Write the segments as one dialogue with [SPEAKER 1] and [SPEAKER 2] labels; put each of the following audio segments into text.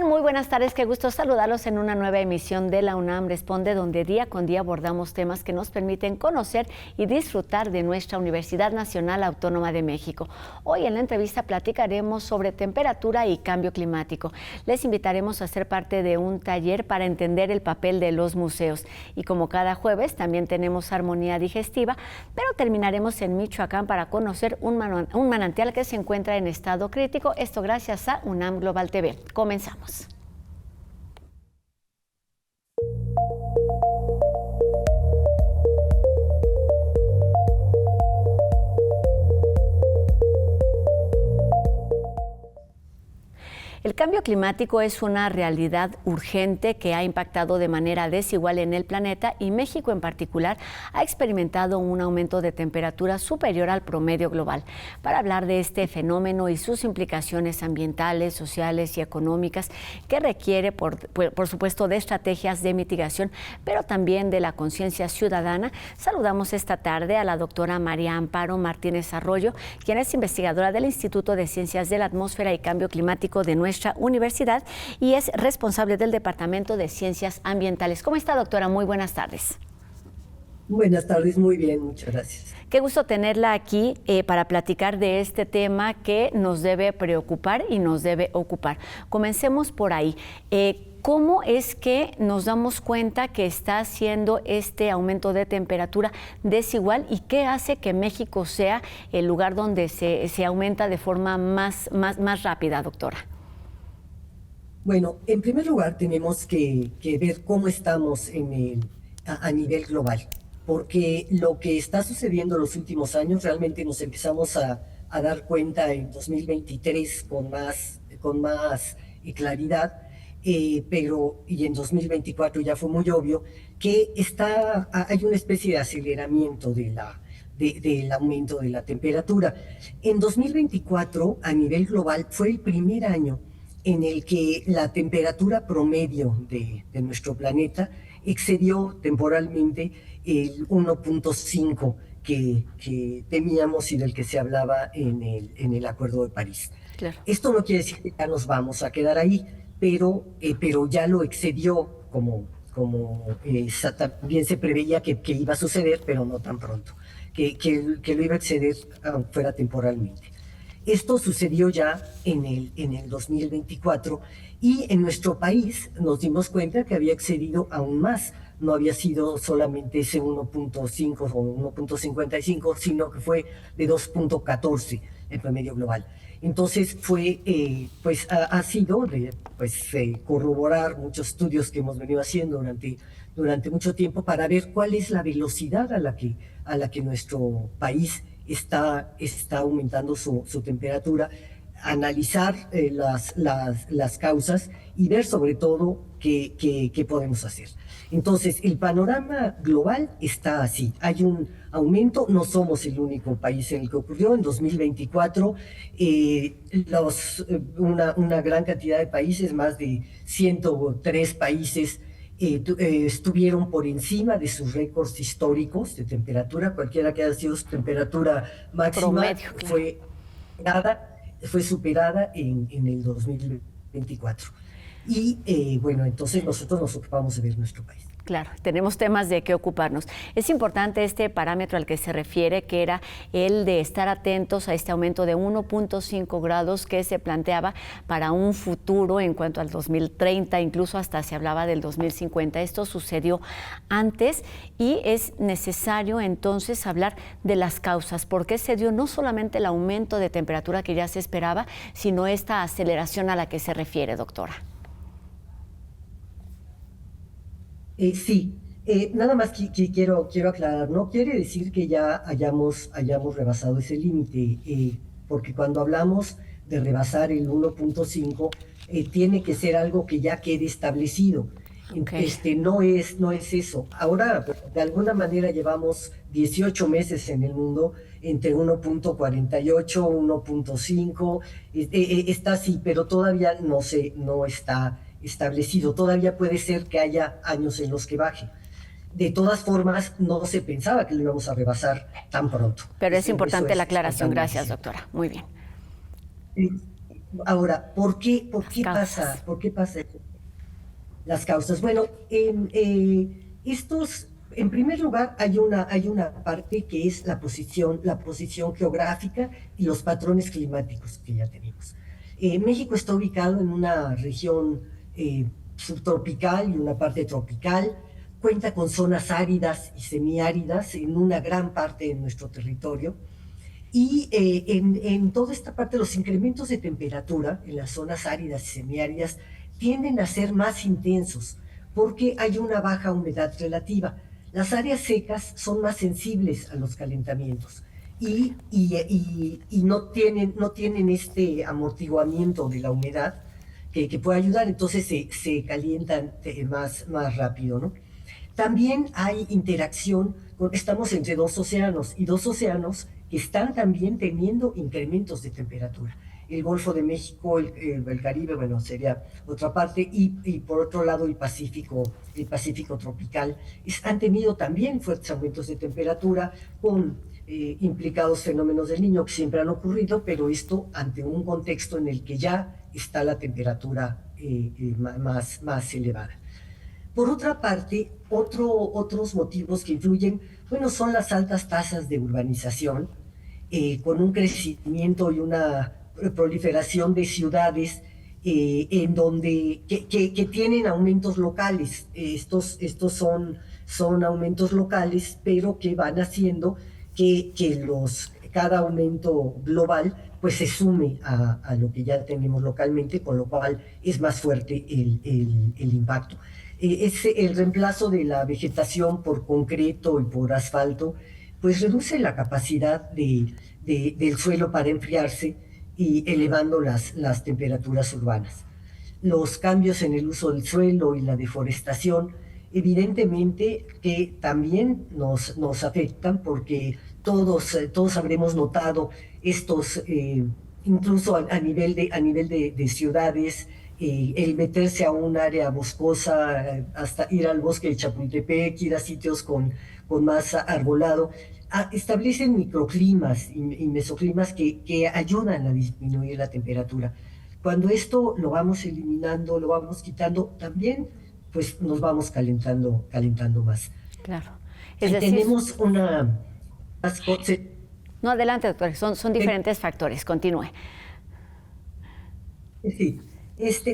[SPEAKER 1] están? Muy buenas tardes, qué gusto saludarlos en una nueva emisión de La UNAM Responde, donde día con día abordamos temas que nos permiten conocer y disfrutar de nuestra Universidad Nacional Autónoma de México. Hoy en la entrevista platicaremos sobre temperatura y cambio climático. Les invitaremos a ser parte de un taller para entender el papel de los museos. Y como cada jueves, también tenemos armonía digestiva, pero terminaremos en Michoacán para conocer un manantial que se encuentra en estado crítico. Esto gracias a UNAM Global TV. Comenzamos. El cambio climático es una realidad urgente que ha impactado de manera desigual en el planeta y México en particular ha experimentado un aumento de temperatura superior al promedio global. Para hablar de este fenómeno y sus implicaciones ambientales, sociales y económicas que requiere, por supuesto, de estrategias de mitigación, pero también de la conciencia ciudadana, saludamos esta tarde a la doctora María Amparo Martínez Arroyo, quien es investigadora del Instituto de Ciencias de la Atmósfera y Cambio Climático de nuestra universidad y es responsable del Departamento de Ciencias Ambientales. ¿Cómo está, doctora? Muy buenas tardes.
[SPEAKER 2] Buenas tardes, muy bien, muchas gracias.
[SPEAKER 1] Qué gusto tenerla aquí para platicar de este tema que nos debe preocupar y nos debe ocupar. Comencemos por ahí. ¿Cómo es que nos damos cuenta que está haciendo este aumento de temperatura desigual y qué hace que México sea el lugar donde se aumenta de forma más rápida, doctora?
[SPEAKER 2] Bueno, en primer lugar tenemos que ver cómo estamos a nivel global, porque lo que está sucediendo en los últimos años realmente nos empezamos a dar cuenta en 2023 con más claridad, y en 2024 ya fue muy obvio que hay una especie de aceleramiento del aumento de la temperatura. En 2024, a nivel global, fue el primer año en el que la temperatura promedio de nuestro planeta excedió temporalmente el 1.5 que temíamos y del que se hablaba en el Acuerdo de París.
[SPEAKER 1] Claro.
[SPEAKER 2] Esto no quiere decir que ya nos vamos a quedar ahí, pero ya lo excedió como también se preveía que iba a suceder, pero no tan pronto, que lo iba a exceder fuera temporalmente. Esto sucedió ya en el 2024 y en nuestro país nos dimos cuenta que había excedido aún más. No había sido solamente ese 1.5 o 1.55, sino que fue de 2.14 el promedio global. Entonces ha sido corroborar muchos estudios que hemos venido haciendo durante mucho tiempo para ver cuál es la velocidad a la que nuestro país está aumentando su temperatura, analizar las causas y ver sobre todo qué podemos hacer. Entonces, el panorama global está así. Hay un aumento, no somos el único país en el que ocurrió. En 2024, una gran cantidad de países, más de 103 países, estuvieron por encima de sus récords históricos de temperatura. Cualquiera que haya sido su temperatura máxima
[SPEAKER 1] promedio, claro.
[SPEAKER 2] fue superada en el 2024. Y entonces nosotros nos ocupamos de ver nuestro país.
[SPEAKER 1] Claro, tenemos temas de qué ocuparnos. Es importante este parámetro al que se refiere, que era el de estar atentos a este aumento de 1.5 grados que se planteaba para un futuro en cuanto al 2030, incluso hasta se hablaba del 2050. Esto sucedió antes y es necesario entonces hablar de las causas. ¿Por qué se dio no solamente el aumento de temperatura que ya se esperaba, sino esta aceleración a la que se refiere, doctora?
[SPEAKER 2] Sí, nada más quiero aclarar, no quiere decir que ya hayamos rebasado ese límite, porque cuando hablamos de rebasar el 1.5, tiene que ser algo que ya quede establecido.
[SPEAKER 1] Okay.
[SPEAKER 2] No es eso. Ahora, de alguna manera, llevamos 18 meses en el mundo entre 1.48, 1.5, está así, pero todavía no está establecido. Todavía puede ser que haya años en los que baje. De todas formas, no se pensaba que lo íbamos a rebasar tan pronto.
[SPEAKER 1] Pero es importante la aclaración. Gracias, doctora. Muy bien.
[SPEAKER 2] Ahora, ¿por qué pasa eso? Las causas. Bueno, en primer lugar, hay una parte que es la posición geográfica y los patrones climáticos que ya tenemos. México está ubicado en una región subtropical y una parte tropical, cuenta con zonas áridas y semiáridas en una gran parte de nuestro territorio. Y en toda esta parte, los incrementos de temperatura en las zonas áridas y semiáridas tienden a ser más intensos porque hay una baja humedad relativa. Las áreas secas son más sensibles a los calentamientos y no tienen este amortiguamiento de la humedad que puede ayudar, entonces se calientan más rápido, ¿no? También hay interacción, estamos entre dos océanos y dos océanos que están también teniendo incrementos de temperatura. El Golfo de México, el Caribe, bueno, sería otra parte, y por otro lado el Pacífico tropical, han tenido también fuertes aumentos de temperatura con implicados fenómenos del Niño que siempre han ocurrido, pero esto ante un contexto en el que ya está la temperatura más elevada. Por otra parte, otros motivos que influyen, bueno, son las altas tasas de urbanización, con un crecimiento y una proliferación de ciudades en donde que tienen aumentos locales. Estos son aumentos locales, pero que van haciendo que cada aumento global pues se sume a lo que ya tenemos localmente, con lo cual es más fuerte el impacto. El reemplazo de la vegetación por concreto y por asfalto, pues reduce la capacidad del suelo para enfriarse y elevando las temperaturas urbanas. Los cambios en el uso del suelo y la deforestación, evidentemente que también nos afectan porque todos habremos notado estos, incluso a nivel de ciudades, el meterse a un área boscosa, hasta ir al bosque de Chapultepec, ir a sitios con más arbolado, establecen microclimas y mesoclimas que ayudan a disminuir la temperatura. Cuando esto lo vamos eliminando, lo vamos quitando, también pues nos vamos calentando más.
[SPEAKER 1] Claro.
[SPEAKER 2] Es decir, tenemos una...
[SPEAKER 1] No, adelante, doctor, son diferentes factores, continúe.
[SPEAKER 2] Sí.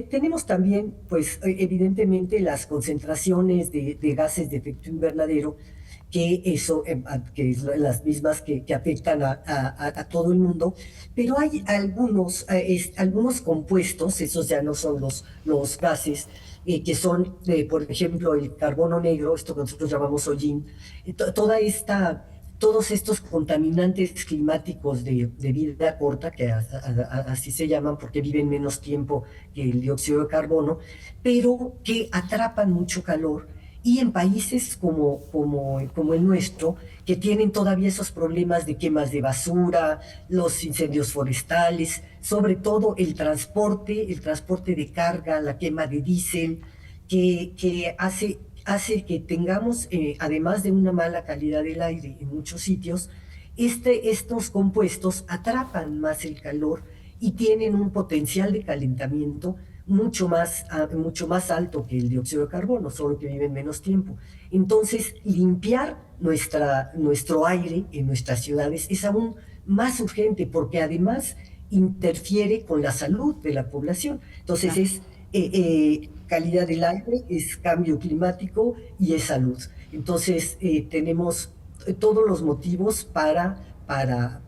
[SPEAKER 2] Tenemos también, pues, evidentemente las concentraciones de gases de efecto invernadero, que es las mismas que afectan a todo el mundo, pero hay algunos compuestos, esos ya no son los gases, que son, por ejemplo, el carbono negro, esto que nosotros llamamos hollín, todos estos contaminantes climáticos de vida corta, que así se llaman porque viven menos tiempo que el dióxido de carbono, pero que atrapan mucho calor. Y en países como el nuestro, que tienen todavía esos problemas de quemas de basura, los incendios forestales, sobre todo el transporte de carga, la quema de diésel, que hace que tengamos, además de una mala calidad del aire en muchos sitios, estos compuestos atrapan más el calor y tienen un potencial de calentamiento mucho más alto que el dióxido de carbono, solo que viven menos tiempo. Entonces, limpiar nuestro aire en nuestras ciudades es aún más urgente porque además interfiere con la salud de la población. Entonces, calidad del aire, es cambio climático y es salud. Entonces, tenemos todos los motivos para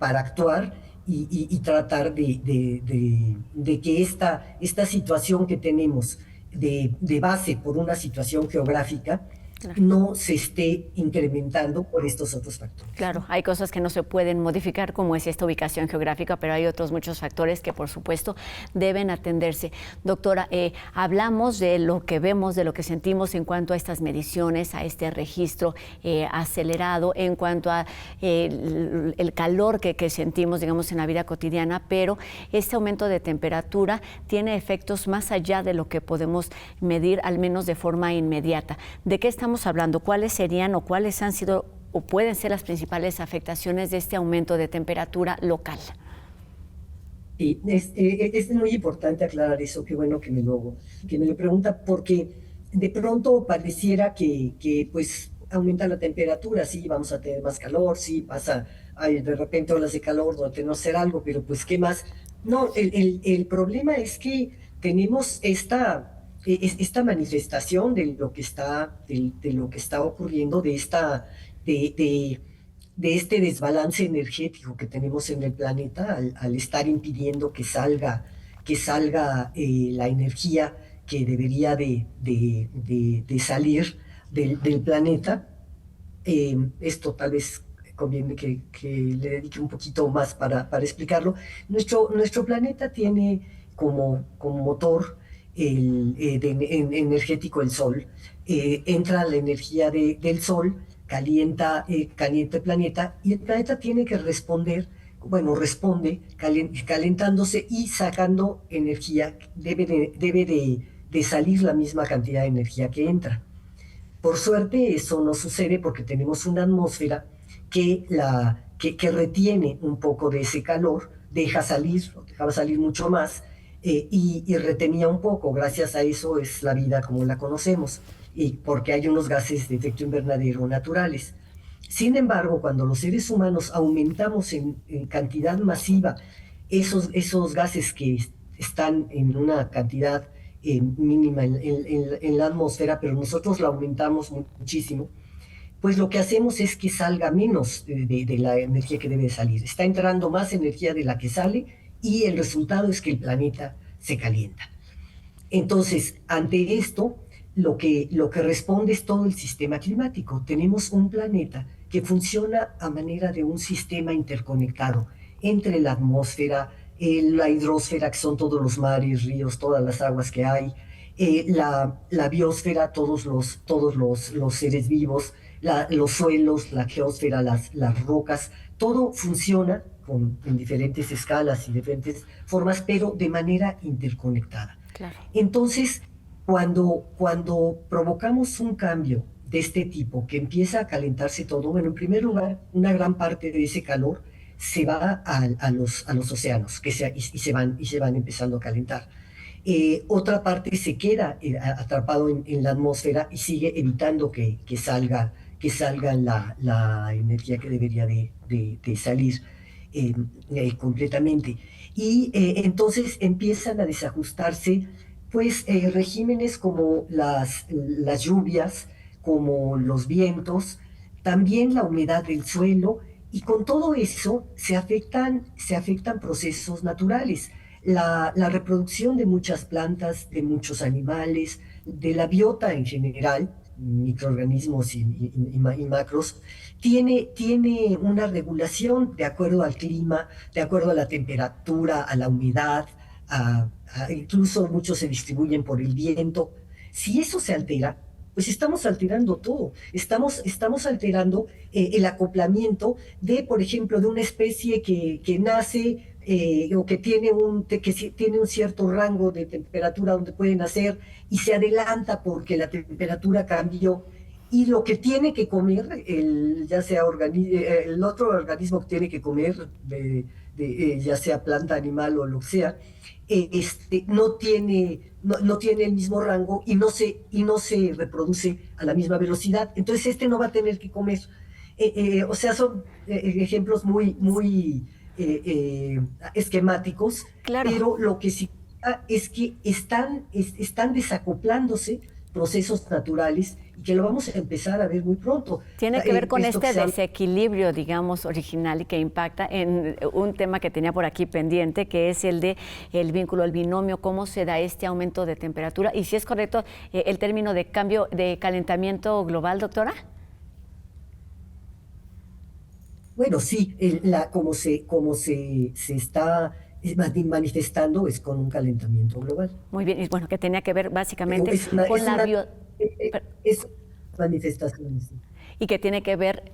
[SPEAKER 2] actuar y tratar de que esta situación que tenemos de base por una situación geográfica, claro, no se esté incrementando por estos otros factores.
[SPEAKER 1] Claro, hay cosas que no se pueden modificar, como es esta ubicación geográfica, pero hay otros muchos factores que, por supuesto, deben atenderse. Doctora, hablamos de lo que vemos, de lo que sentimos en cuanto a estas mediciones, a este registro acelerado, en cuanto a el calor que sentimos, digamos, en la vida cotidiana, pero este aumento de temperatura tiene efectos más allá de lo que podemos medir, al menos de forma inmediata. ¿De qué estamos hablando? ¿Cuáles serían o cuáles han sido o pueden ser las principales afectaciones de este aumento de temperatura local?
[SPEAKER 2] Sí, es muy importante aclarar eso, qué bueno que me lo pregunta, porque de pronto pareciera pues aumenta la temperatura, sí, vamos a tener más calor, sí, pasa, hay de repente olas de calor donde tenemos que hacer algo, pero pues ¿qué más? No, el problema es que tenemos esta manifestación de lo que de lo que está ocurriendo, de, de de este desbalance energético que tenemos en el planeta al estar impidiendo que salga la energía que debería de salir del planeta. Esto tal vez conviene que le dedique un poquito más para explicarlo. Nuestro planeta tiene como motor energético el Sol. Entra la energía del Sol, calienta el planeta y el planeta tiene que responder, bueno, responde calentándose y sacando energía. Debe de salir la misma cantidad de energía que entra. Por suerte eso no sucede porque tenemos una atmósfera que retiene un poco de ese calor, dejaba salir mucho más y retenía un poco. Gracias a eso es la vida como la conocemos, y porque hay unos gases de efecto invernadero naturales. Sin embargo, cuando los seres humanos aumentamos en cantidad masiva esos gases que están en una cantidad mínima en la atmósfera, pero nosotros la aumentamos muchísimo, pues lo que hacemos es que salga menos de la energía que debe salir. Está entrando más energía de la que sale y el resultado es que el planeta se calienta. Entonces, ante esto, lo que responde es todo el sistema climático. Tenemos un planeta que funciona a manera de un sistema interconectado entre la atmósfera, la hidrosfera, que son todos los mares, ríos, todas las aguas que hay, la biosfera, los seres vivos, los suelos, la geósfera, las rocas, todo funciona en diferentes escalas y diferentes formas, pero de manera interconectada.
[SPEAKER 1] Claro.
[SPEAKER 2] Entonces, cuando provocamos un cambio de este tipo, que empieza a calentarse todo, bueno, en primer lugar, una gran parte de ese calor se va a los océanos y se van empezando a calentar. Otra parte se queda atrapado en la atmósfera y sigue evitando que salga la energía que debería de salir completamente. Y entonces empiezan a desajustarse pues regímenes como las lluvias, como los vientos, también la humedad del suelo, y con todo eso se afectan procesos naturales. La reproducción de muchas plantas, de muchos animales, de la biota en general, microorganismos y macros, tiene una regulación de acuerdo al clima, de acuerdo a la temperatura, a la humedad, incluso muchos se distribuyen por el viento. Si eso se altera, pues estamos alterando todo. Estamos alterando el acoplamiento por ejemplo, de una especie que nace o que tiene un cierto rango de temperatura donde puede nacer y se adelanta porque la temperatura cambió. Y lo que tiene que comer, ya sea el otro organismo que tiene que comer, ya sea planta, animal o lo que sea, no tiene el mismo rango y no se reproduce a la misma velocidad. Entonces no va a tener que comer. O sea, son ejemplos muy esquemáticos,
[SPEAKER 1] Claro.
[SPEAKER 2] pero lo que sí es que están desacoplándose procesos naturales y que lo vamos a empezar a ver muy pronto.
[SPEAKER 1] Tiene que ver con
[SPEAKER 2] Esto que
[SPEAKER 1] este
[SPEAKER 2] se llama
[SPEAKER 1] desequilibrio, digamos, original y que impacta en un tema que tenía por aquí pendiente, que es el de el vínculo, el binomio, cómo se da este aumento de temperatura y si es correcto el término de cambio de calentamiento global, doctora.
[SPEAKER 2] Bueno, sí, como se está manifestando es con un calentamiento global.
[SPEAKER 1] Muy bien, y bueno, que tenía que ver
[SPEAKER 2] Pero
[SPEAKER 1] básicamente con la bio...
[SPEAKER 2] es manifestaciones. Sí.
[SPEAKER 1] y que tiene que ver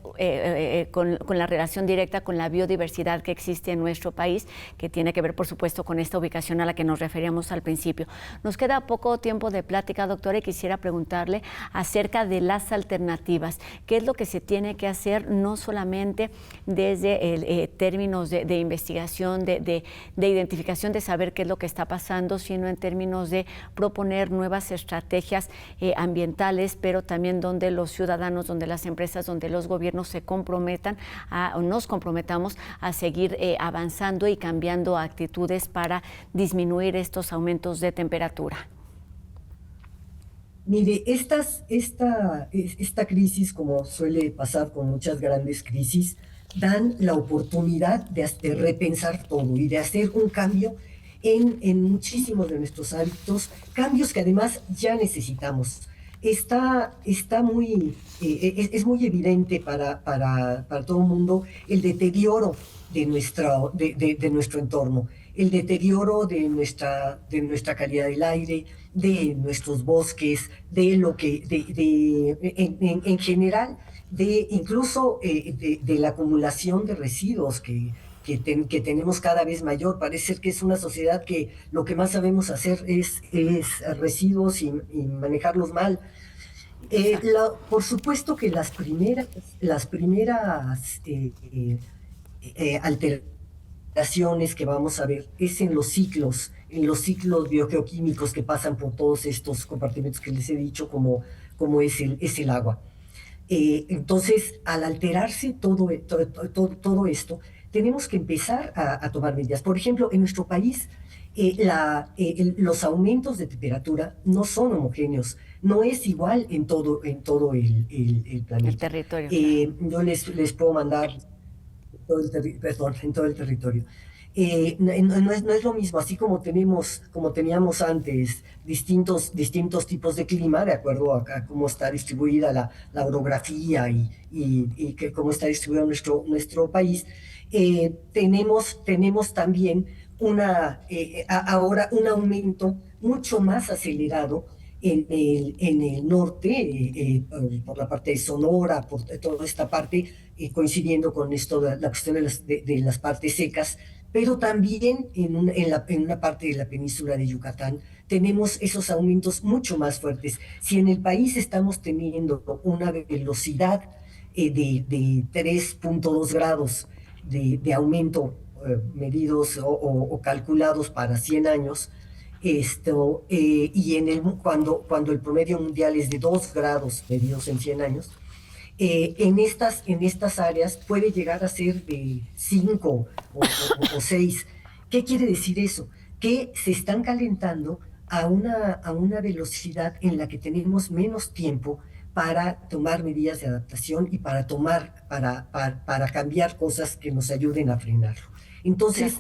[SPEAKER 1] con la relación directa con la biodiversidad que existe en nuestro país, que tiene que ver, por supuesto, con esta ubicación a la que nos referíamos al principio. Nos queda poco tiempo de plática, doctora, y quisiera preguntarle acerca de las alternativas. ¿Qué es lo que se tiene que hacer, no solamente desde términos de investigación, de identificación, de saber qué es lo que está pasando, sino en términos de proponer nuevas estrategias ambientales, pero también donde los ciudadanos, donde las empresas, donde los gobiernos se comprometan o nos comprometamos a seguir avanzando y cambiando actitudes para disminuir estos aumentos de temperatura?
[SPEAKER 2] Mire, esta crisis, como suele pasar con muchas grandes crisis, dan la oportunidad de repensar todo y de hacer un cambio en muchísimos de nuestros hábitos, cambios que además ya necesitamos. Está muy, es muy evidente para todo el mundo el deterioro de nuestro entorno, el deterioro de nuestra calidad del aire, de nuestros bosques, de lo que, en general, incluso de la acumulación de residuos que tenemos cada vez mayor. Parece ser que es una sociedad que lo que más sabemos hacer es residuos y manejarlos mal. Por supuesto que las primeras alteraciones que vamos a ver es en los ciclos biogeoquímicos que pasan por todos estos compartimentos que les he dicho, como es el agua. Entonces, al alterarse todo esto, tenemos que empezar a tomar medidas. Por ejemplo, en nuestro país, los aumentos de temperatura no son homogéneos, no es igual en todo el planeta.
[SPEAKER 1] El territorio.
[SPEAKER 2] Yo les puedo mandar en todo el territorio. No es lo mismo, así como teníamos antes distintos tipos de clima, de acuerdo a cómo está distribuida la orografía y cómo está distribuido nuestro país. Tenemos también ahora un aumento mucho más acelerado en el norte, por la parte de Sonora, por toda esta parte, coincidiendo con esto, la cuestión de las partes secas, pero también en una parte de la península de Yucatán tenemos esos aumentos mucho más fuertes. Si en el país estamos teniendo una velocidad de 3.2 grados de aumento medidos o calculados para 100 años, y cuando el promedio mundial es de 2 grados medidos en 100 años, en estas áreas puede llegar a ser de 5 o 6. ¿Qué quiere decir eso? Que se están calentando a una velocidad en la que tenemos menos tiempo para tomar medidas de adaptación y para cambiar cosas que nos ayuden a frenarlo. Entonces,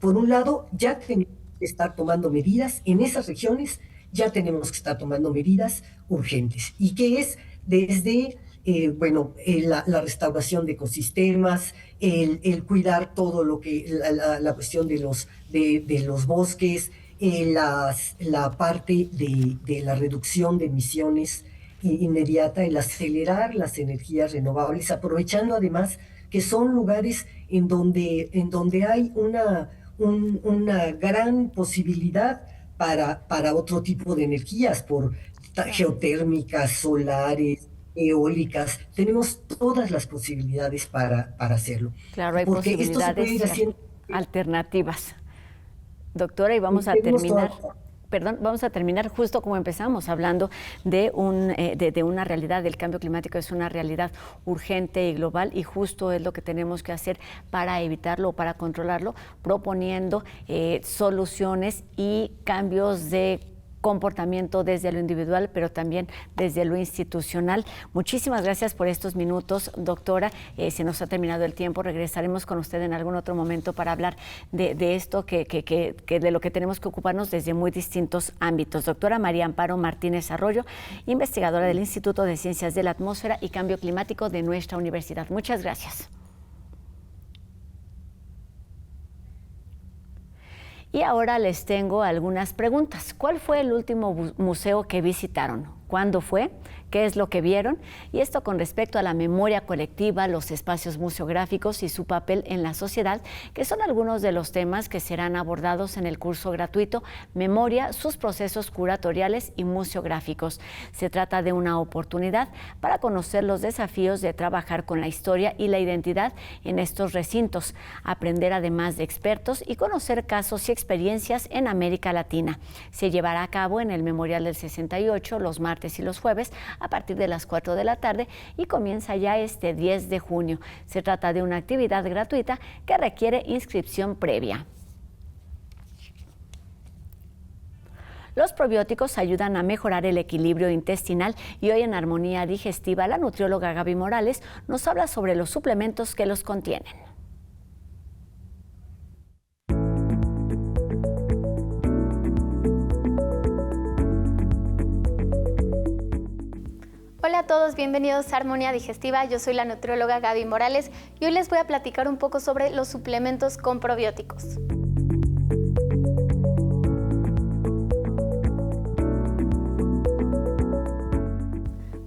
[SPEAKER 2] por un lado, ya tenemos que estar tomando medidas en esas regiones, ya tenemos que estar tomando medidas urgentes. ¿Y qué es? Desde la restauración de ecosistemas, el cuidar todo lo que la cuestión de los bosques, la parte de la reducción de emisiones inmediata, el acelerar las energías renovables, aprovechando además que son lugares en donde hay una gran posibilidad para otro tipo de energías, por geotérmicas, solares, eólicas. Tenemos todas las posibilidades para hacerlo.
[SPEAKER 1] Claro, hay posibilidades alternativas. Doctora, y vamos a terminar. Vamos a terminar justo como empezamos, hablando de una realidad. El cambio climático es una realidad urgente y global, y justo es lo que tenemos que hacer para evitarlo o para controlarlo, proponiendo soluciones y cambios de comportamiento desde lo individual, pero también desde lo institucional. Muchísimas gracias por estos minutos, doctora. Se nos ha terminado el tiempo. Regresaremos con usted en algún otro momento para hablar de esto, que de lo que tenemos que ocuparnos desde muy distintos ámbitos. Doctora María Amparo Martínez Arroyo, investigadora del Instituto de Ciencias de la Atmósfera y Cambio Climático de nuestra universidad. Muchas gracias. Y ahora les tengo algunas preguntas. ¿Cuál fue el último museo que visitaron? ¿Cuándo fue? qué es lo que vieron, y esto con respecto a la memoria colectiva, los espacios museográficos y su papel en la sociedad, que son algunos de los temas que serán abordados en el curso gratuito Memoria, sus procesos curatoriales y museográficos. Se trata de una oportunidad para conocer los desafíos de trabajar con la historia y la identidad en estos recintos, aprender además de expertos y conocer casos y experiencias en América Latina. Se llevará a cabo en el Memorial del 68 los martes y los jueves a partir de las 4 de la tarde y comienza ya este 10 de junio. Se trata de una actividad gratuita que requiere inscripción previa. Los probióticos ayudan a mejorar el equilibrio intestinal y hoy en Armonía Digestiva la nutrióloga Gaby Morales nos habla sobre los suplementos que los contienen.
[SPEAKER 3] Hola a todos, bienvenidos a Armonía Digestiva. Yo soy la nutrióloga Gaby Morales y hoy les voy a platicar un poco sobre los suplementos con probióticos.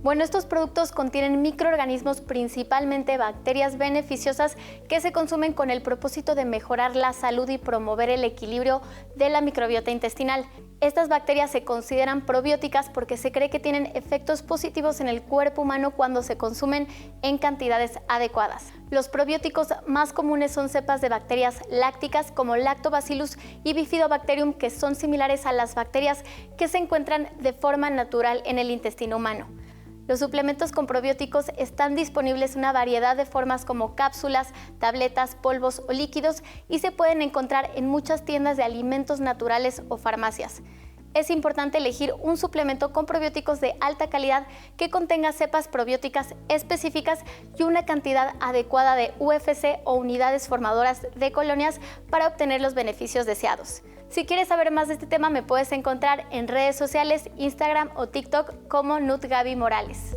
[SPEAKER 3] Bueno, estos productos contienen microorganismos, principalmente bacterias beneficiosas, que se consumen con el propósito de mejorar la salud y promover el equilibrio de la microbiota intestinal. Estas bacterias se consideran probióticas porque se cree que tienen efectos positivos en el cuerpo humano cuando se consumen en cantidades adecuadas. Los probióticos más comunes son cepas de bacterias lácticas como Lactobacillus y Bifidobacterium, que son similares a las bacterias que se encuentran de forma natural en el intestino humano. Los suplementos con probióticos están disponibles en una variedad de formas como cápsulas, tabletas, polvos o líquidos y se pueden encontrar en muchas tiendas de alimentos naturales o farmacias. Es importante elegir un suplemento con probióticos de alta calidad que contenga cepas probióticas específicas y una cantidad adecuada de UFC o unidades formadoras de colonias para obtener los beneficios deseados. Si quieres saber más de este tema, me puedes encontrar en redes sociales, Instagram o TikTok como NutGaby Morales.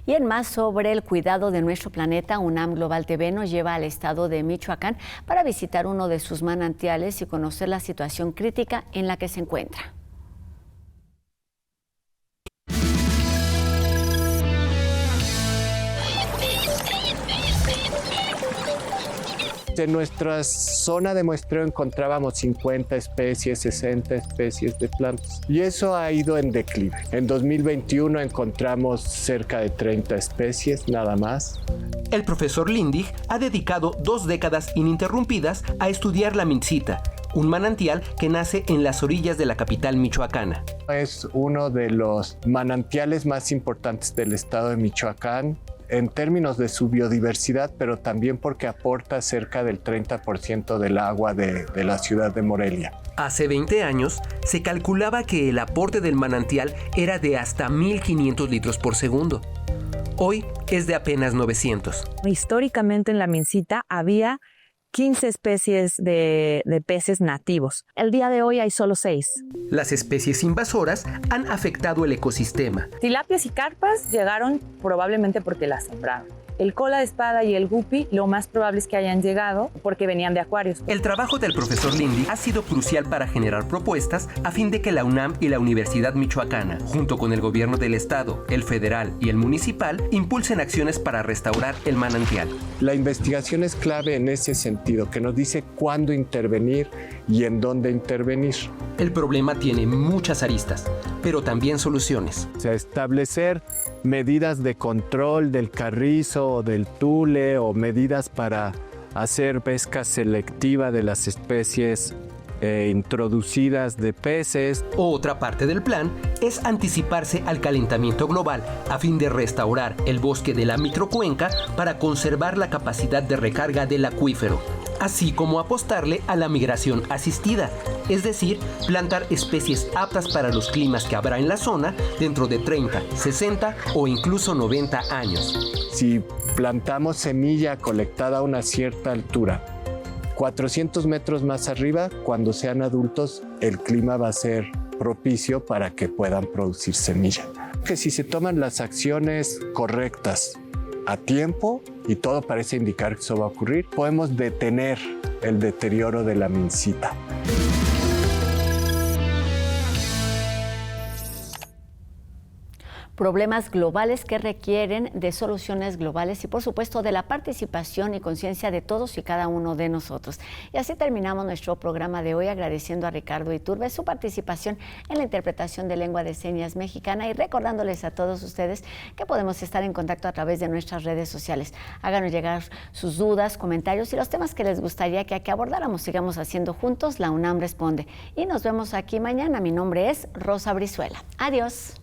[SPEAKER 1] Y en más sobre el cuidado de nuestro planeta, UNAM Global TV nos lleva al estado de Michoacán para visitar uno de sus manantiales y conocer la situación crítica en la que se encuentra.
[SPEAKER 4] En nuestra zona de muestreo encontrábamos 50 especies, 60 especies de plantas y eso ha ido en declive. En 2021 encontramos cerca de 30 especies, nada más.
[SPEAKER 5] El profesor Lindig ha dedicado 2 décadas ininterrumpidas a estudiar la mincita, un manantial que nace en las orillas de la capital michoacana.
[SPEAKER 4] Es uno de los manantiales más importantes del estado de Michoacán en términos de su biodiversidad, pero también porque aporta cerca del 30% del agua de la ciudad de Morelia.
[SPEAKER 5] Hace 20 años se calculaba que el aporte del manantial era de hasta 1.500 litros por segundo. Hoy es de apenas 900.
[SPEAKER 6] Históricamente en la mincita había 15 especies de peces nativos. El día de hoy hay solo 6.
[SPEAKER 5] Las especies invasoras han afectado el ecosistema.
[SPEAKER 6] Tilapias y carpas llegaron probablemente porque las sembraron. El cola de espada y el guppy lo más probable es que hayan llegado porque venían de acuarios.
[SPEAKER 5] El trabajo del profesor Lindig ha sido crucial para generar propuestas a fin de que la UNAM y la Universidad Michoacana, junto con el gobierno del estado, el federal y el municipal, impulsen acciones para restaurar el manantial.
[SPEAKER 4] La investigación es clave en ese sentido, que nos dice cuándo intervenir y en dónde intervenir.
[SPEAKER 5] El problema tiene muchas aristas, pero también soluciones.
[SPEAKER 4] O sea, establecer medidas de control del carrizo o del tule o medidas para hacer pesca selectiva de las especies introducidas de peces.
[SPEAKER 5] Otra parte del plan es anticiparse al calentamiento global a fin de restaurar el bosque de la microcuenca para conservar la capacidad de recarga del acuífero, así como apostarle a la migración asistida, es decir, plantar especies aptas para los climas que habrá en la zona dentro de 30, 60 o incluso 90 años.
[SPEAKER 4] Si plantamos semilla colectada a una cierta altura, 400 metros más arriba, cuando sean adultos, el clima va a ser propicio para que puedan producir semilla. Que si se toman las acciones correctas a tiempo, y todo parece indicar que eso va a ocurrir, podemos detener el deterioro de la mincita.
[SPEAKER 1] problemas globales que requieren de soluciones globales y, por supuesto, de la participación y conciencia de todos y cada uno de nosotros. Y así terminamos nuestro programa de hoy, agradeciendo a Ricardo Iturbe su participación en la interpretación de lengua de señas mexicana y recordándoles a todos ustedes que podemos estar en contacto a través de nuestras redes sociales. Háganos llegar sus dudas, comentarios y los temas que les gustaría que aquí abordáramos. Sigamos haciendo juntos La UNAM Responde. Y nos vemos aquí mañana. Mi nombre es Rosa Brizuela. Adiós.